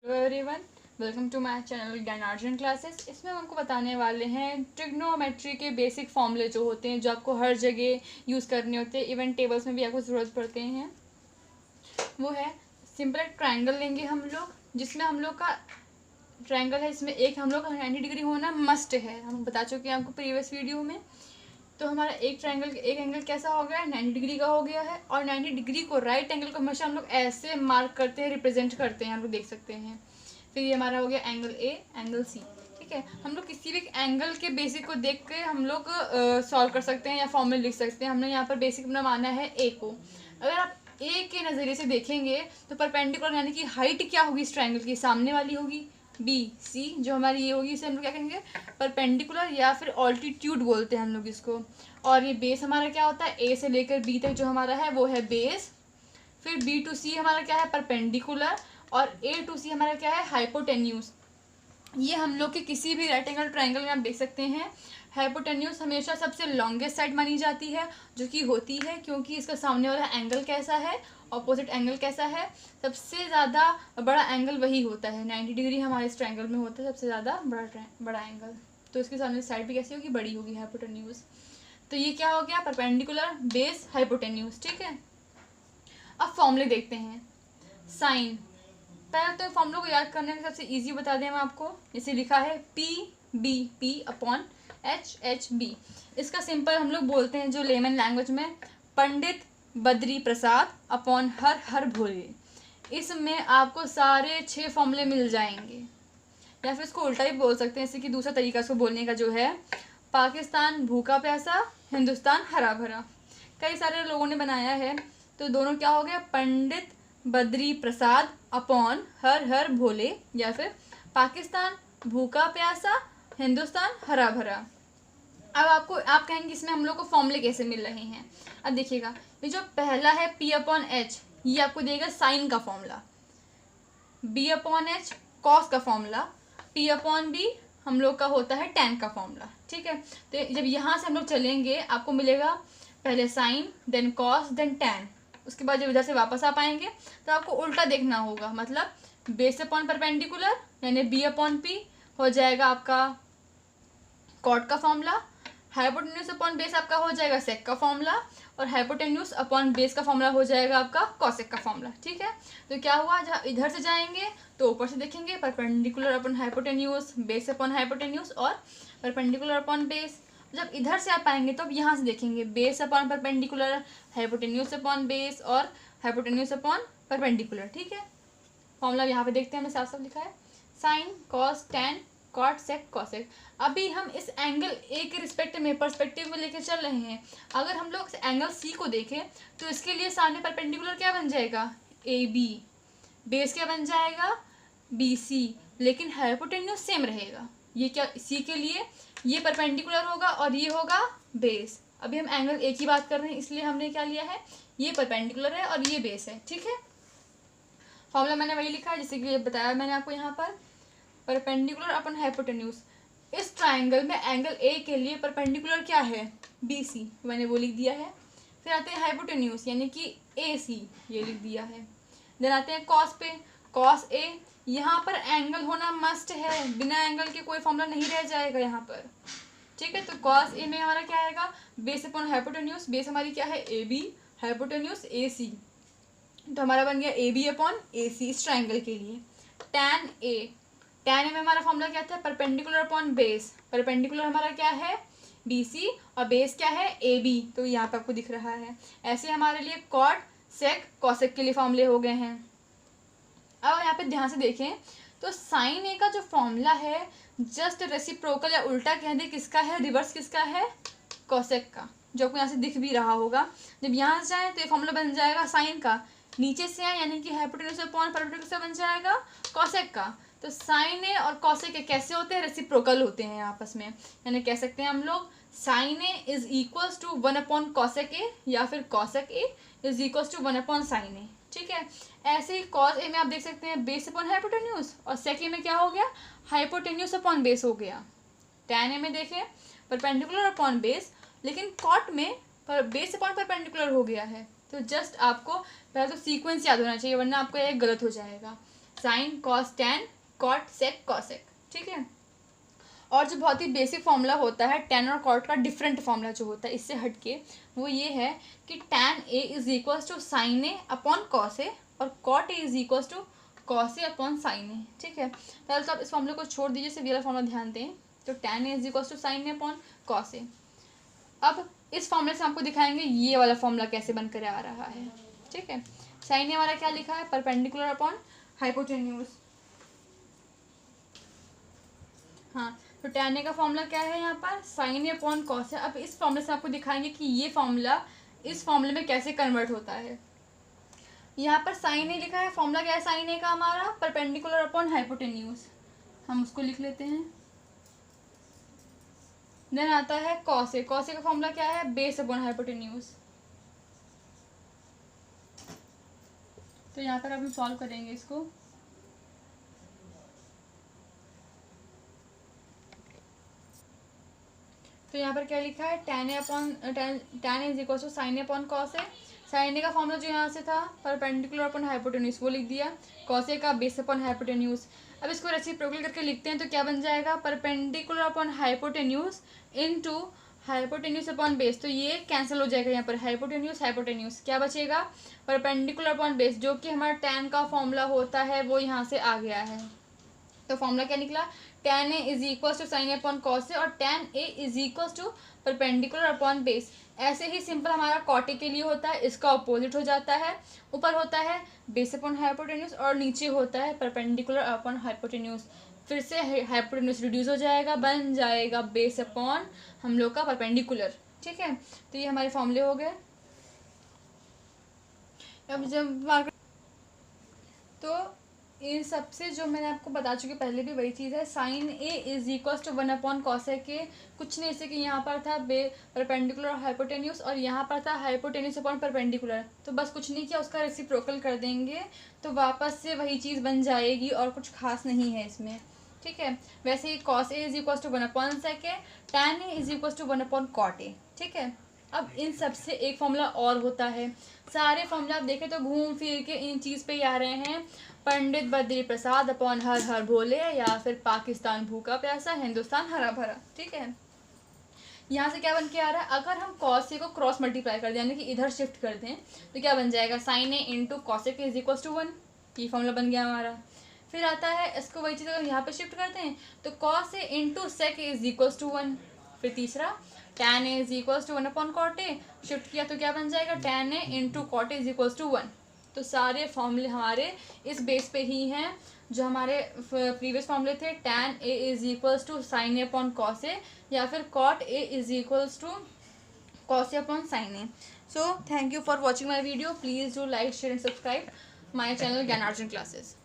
Everyone, welcome to my channel Gyanarjan classes. इसमें हम आपको बताने वाले हैं ट्रिग्नोमेट्री के बेसिक फॉर्मूले जो होते हैं, जो आपको हर जगह यूज़ करने होते हैं, इवन टेबल्स में भी आपको ज़रूरत पड़ते हैं। वो है सिंपल एक ट्रायंगल लेंगे हम लोग, जिसमें हम लोग का ट्रायंगल है, इसमें एक हम लोग का 90 डिग्री होना मस्ट है। हम बता चुके हैं आपको प्रीवियस वीडियो में। तो हमारा एक एंगल कैसा हो गया है, 90 डिग्री का हो गया है। और 90 डिग्री को, राइट एंगल को हमेशा हम लोग ऐसे मार्क करते हैं, रिप्रेजेंट करते हैं, हम लोग देख सकते हैं। फिर ये हमारा हो गया एंगल ए, एंगल सी। ठीक है, हम लोग किसी भी एंगल के बेसिक को देख के हम लोग सॉल्व कर सकते हैं या फॉर्मूला लिख सकते हैं। हमने यहाँ पर बेसिक अपना माना है ए को। अगर आप ए के नज़रिए से देखेंगे तो परपेंडिकुलर यानी कि हाइट क्या होगी इस ट्रायंगल की, सामने वाली होगी बी सी, जो हमारी ये होगी, इसे हम लोग क्या कहेंगे परपेंडिकुलर, या फिर ऑल्टीट्यूड बोलते हैं हम लोग इसको। और ये बेस हमारा क्या होता है, ए से लेकर बी तक जो हमारा है वो है बेस। फिर बी टू सी हमारा क्या है, परपेंडिकुलर। और ए टू सी हमारा क्या है, हाइपोटेन्यूज। ये हम लोग के किसी भी राइट एंगल ट्रायंगल में आप देख सकते हैं, हाइपोटेन्यूज हमेशा सबसे लॉन्गेस्ट साइड मानी जाती है, जो कि होती है क्योंकि इसका सामने वाला एंगल कैसा है, ऑपोजिट एंगल कैसा है, सबसे ज़्यादा बड़ा एंगल वही होता है। 90 डिग्री हमारे इस ट्रायंगल में होता है सबसे ज़्यादा बड़ा एंगल, तो इसके सामने साइड भी कैसी होगी, बड़ी होगी, हाइपोटेन्यूज। तो ये क्या हो गया, परपेंडिकुलर, बेस, हाइपोटेन्यूज। ठीक है, अब फॉर्मूले देखते हैं। साइन, पहले तो फॉर्मूले को याद करने का सबसे इजी बता दें हम आपको। इसे लिखा है P B, P upon H, H B. इसका सिंपल हम लोग बोलते हैं जो लेमन लैंग्वेज में, पंडित बद्री प्रसाद अपॉन हर हर भोले। इसमें आपको सारे 6 फॉर्मूले मिल जाएंगे। या फिर इसको उल्टा भी बोल सकते हैं, जैसे कि दूसरा तरीका इसको बोलने का जो है, पाकिस्तान भूखा प्यासा, हिंदुस्तान हरा भरा। कई सारे लोगों ने बनाया है, तो दोनों क्या हो गया, पंडित बद्री प्रसाद अपॉन हर हर भोले, या फिर पाकिस्तान भूखा प्यासा, हिंदुस्तान हरा भरा। अब आप कहेंगे इसमें हम लोग को फॉर्मूले कैसे मिल रहे हैं। अब देखिएगा, ये जो पहला है पी अपॉन एच, ये आपको देगा साइन का formula. B upon H cos का फॉर्मूला। पी अपॉन बी हम लोग का होता है टैन का फॉर्मूला। ठीक है, तो जब यहाँ से हम लोग चलेंगे आपको मिलेगा पहले sine, then cos, then tan. उसके बाद जब इधर से वापस आ पाएंगे तो आपको उल्टा देखना होगा, मतलब बेस अपॉन परपेंडिकुलर यानी बी अपॉन पी हो जाएगा आपका कॉट का फॉर्मूला। हाइपोटेन्यूज अपॉन बेस आपका हो जाएगा सेक का फॉर्मूला, और हाइपोटेन्यूज अपॉन बेस का फॉर्मूला हो जाएगा आपका कॉसेक का फॉर्मूला। ठीक है, तो क्या हुआ, जहाँ इधर से जाएंगे तो ऊपर से देखेंगे perpendicular upon hypotenuse, base upon hypotenuse, और परपेंडिकुलर अपॉन बेस। जब इधर से आप पाएंगे तो अब यहाँ से देखेंगे base upon perpendicular, hypotenuse upon base, और हाइपोटेन्यूज अपॉन परपेंडिकुलर। ठीक है, फॉर्मूला यहाँ पे देखते हैं, हमने साफ साफ लिखा है sine cos tan cot sec cosec. अभी हम इस एंगल ए के रिस्पेक्ट में पर्सपेक्टिव में लेकर चल रहे हैं। अगर हम लोग एंगल सी को देखें तो इसके लिए सामने परपेंडिकुलर क्या बन जाएगा, ए बी, बेस क्या बन जाएगा, बी सी, लेकिन हाइपोटेन्यूज सेम रहेगा। ये क्या, सी के लिए ये परपेंडिकुलर होगा और ये होगा बेस। अभी हम एंगल ए की बात कर रहे हैं, इसलिए हमने क्या लिया है, ये परपेंडिकुलर है और ये बेस है। ठीक है, फॉर्मूला मैंने वही लिखा है जैसे कि बताया मैंने आपको यहाँ पर, परपेंडिकुलर अपन हाइपोटेन्यूज। इस ट्रायंगल में एंगल ए के लिए परपेंडिकुलर क्या है, बी सी, मैंने वो लिख दिया है। फिर आते हैं हाइपोटेन्यूज यानी कि ए सी, ये लिख दिया है। देन आते हैं कॉस पे, कॉस ए। यहाँ पर एंगल होना मस्ट है, बिना एंगल के कोई फॉर्मूला नहीं रह जाएगा यहाँ पर। ठीक है, तो कॉस ए में हमारा क्या आएगा, बेस अपॉन हाइपोटेन्यूज, बेस हमारी क्या है ए बी, हाइपोटेन्यूज ए सी, तो हमारा बन गया ए बी अपॉन ए सी इस ट्राइंगल के लिए। टैन ए, टैन ए में हमारा फॉर्मूला क्या था, परपेंडिकुलर अपॉन बेस। परपेंडिकुलर हमारा क्या है, बी सी, और बेस क्या है, ए बी, तो यहाँ पर आपको दिख रहा है। ऐसे हमारे लिए कॉट सेक कॉसेक के लिए फॉर्मूले हो गए हैं। अब यहाँ पे ध्यान से देखें तो साइन ए का जो फॉर्मूला है जस्ट रेसिप्रोकल या उल्टा कह दे किसका है, रिवर्स किसका है, कॉसेक का, जो आपको यहाँ से दिख भी रहा होगा। जब यहाँ से जाए तो ये फॉर्मूला बन जाएगा साइन का, नीचे से आए यानी कि हाइपोटेन्यूज अपॉन परपेंडिकुलर से बन जाएगा कॉसेक का। तो साइन ए और कॉसेक ए कैसे होते हैं, रेसिप्रोकल होते हैं आपस में, यानी कह सकते हैं हम लोग sine A is equals to 1 upon cosec A, या फिर cosec A is equals to 1 upon sine A. ठीक है, ऐसे ही कॉस ए में आप देख सकते हैं बेस अपॉन हाइपोटेन्यूज, और सेक ए में क्या हो गया, हाइपोटेन्यूज अपॉन बेस हो गया। टैन ए में देखें परपेंडिकुलर अपॉन बेस, लेकिन कॉट में बेस अपॉन परपेंडिकुलर हो गया है। तो जस्ट आपको पहले तो सीक्वेंस याद होना चाहिए, वरना आपका एक गलत हो जाएगा। Sign, cos, tan, cot, sec, cosec, ठीक है। और जो बहुत ही बेसिक फॉर्मूला होता है टैन और कॉट का, डिफरेंट फॉर्मूला जो होता है इससे हटके, वो ये है कि tan A is equals to sine A upon cos A और cot A is equals to cos A upon sine A, ठीक है। पहले तो आप इस फॉर्मूले को छोड़ दीजिए, सिर्फ ये वाला फॉर्मूला ध्यान दें। तो tan A is equals to sine A upon cos A. अब इस फॉर्मूले से आपको दिखाएंगे ये वाला फॉर्मूला कैसे बनकर आ रहा है, ठीक है। साइन ए हमारा क्या लिखा है, परपेंडिकुलर अपॉन हाइपोटेन्यूज। हाँ, तो टैन ए का फॉर्मूला क्या है यहाँ पर, साइन ए अपॉन कॉस है। अब इस फॉर्मूले से आपको दिखाएंगे कि ये फॉर्मूला इस फॉर्मूले में कैसे कन्वर्ट होता है। यहाँ पर साइन ए लिखा है, फॉर्मूला क्या है साइन ए का हमारा, परपेंडिकुलर अपॉन हाइपोटेन्यूज, हम उसको लिख लेते हैं। देन आता है कॉस ए, कॉस ए का फॉर्मूला क्या है, बेस अपॉन हाइपोटेन्यूज। तो यहाँ पर अब हम सॉल्व करेंगे इसको। तो यहाँ पर क्या लिखा है, tan A upon tan is equal to sine A upon cos A. Sine A का फॉर्मूला जो यहाँ से था परपेंडिकुलर अपॉन हाइपोटेन्यूज, वो लिख दिया। कॉस ए का बेस अपॉन हाइपोटेन्यूज। अब इसको रेसिप्रोकल करके लिखते हैं तो क्या बन जाएगा, perpendicular upon hypotenuse into hypotenuse upon base. तो ये कैंसिल हो जाएगा, यहाँ पर हाइपोटेन्यूज हाइपोटेन्यूज, क्या बचेगा, परपेंडिकुलर अपॉन बेस, जो कि हमारा टैन का फॉर्मूला होता है वो यहाँ से आ गया है। तो फॉर्मूला क्या निकला, tan A is equal to sine A upon cos A और tan A is equal to perpendicular upon base. ऐसे ही सिंपल हमारा कॉट ए के लिए होता है, इसका अपोजिट हो जाता है। ऊपर होता है बेस अपॉन हाइपोटेन्यूज और नीचे होता है परपेंडिकुलर अपॉन हाइपोटेन्यूज। फिर से हाइपोटेन्यूज रिड्यूस हो जाएगा, बन जाएगा बेस अपॉन हम लोग का परपेंडिकुलर, ठीक है। तो ये हमारे फॉर्मूले हो गए। अब जब तो इन सबसे जो मैंने आपको बता चुकी पहले भी वही चीज़ है, sine A is equals to 1 upon cos A के, कुछ नहीं ऐसे कि यहाँ पर था परपेंडिकुलर हाइपोटेन्यूज और यहाँ पर था हाइपोटेन्यूज अपॉन परपेंडिकुलर। तो बस कुछ नहीं किया, उसका रेसिप्रोकल कर देंगे तो वापस से वही चीज़ बन जाएगी और कुछ खास नहीं है इसमें, ठीक है। वैसे ही cos A is equals to 1 upon sec है, tan A is equals to 1 upon cot A, ठीक है। अब इन सब से एक फॉर्मूला और होता है, सारे फॉर्मूला आप देखें तो घूम फिर के इन चीज़ पे ही आ रहे हैं, पंडित बद्री प्रसाद अपॉन हर हर भोले, या फिर पाकिस्तान भूखा प्यासा हिंदुस्तान हरा भरा, ठीक है। यहाँ से क्या बन के आ रहा है, अगर हम कॉस ए को क्रॉस मल्टीप्लाई कर दें यानी कि इधर शिफ्ट कर दें तो क्या बन जाएगा, sign A into cos A के इज इक्वल टू 1, ये फॉर्मूला बन गया हमारा। फिर आता है इसको वही चीज़ अगर यहाँ पे शिफ्ट करते हैं तो cos A into sec is equal to 1। फिर तीसरा tan A is equal to 1 upon cot A, shift किया तो क्या बन जाएगा, tan A into cot A is equal to 1। तो सारे फॉर्मूले हमारे इस बेस पे ही हैं जो हमारे प्रीवियस फॉर्मूले थे, tan A is equals to sine A upon cos A या फिर cot A is equals to cos A upon sine A. So thank you for watching my video, please do like share and subscribe my channel Gyanarjan classes.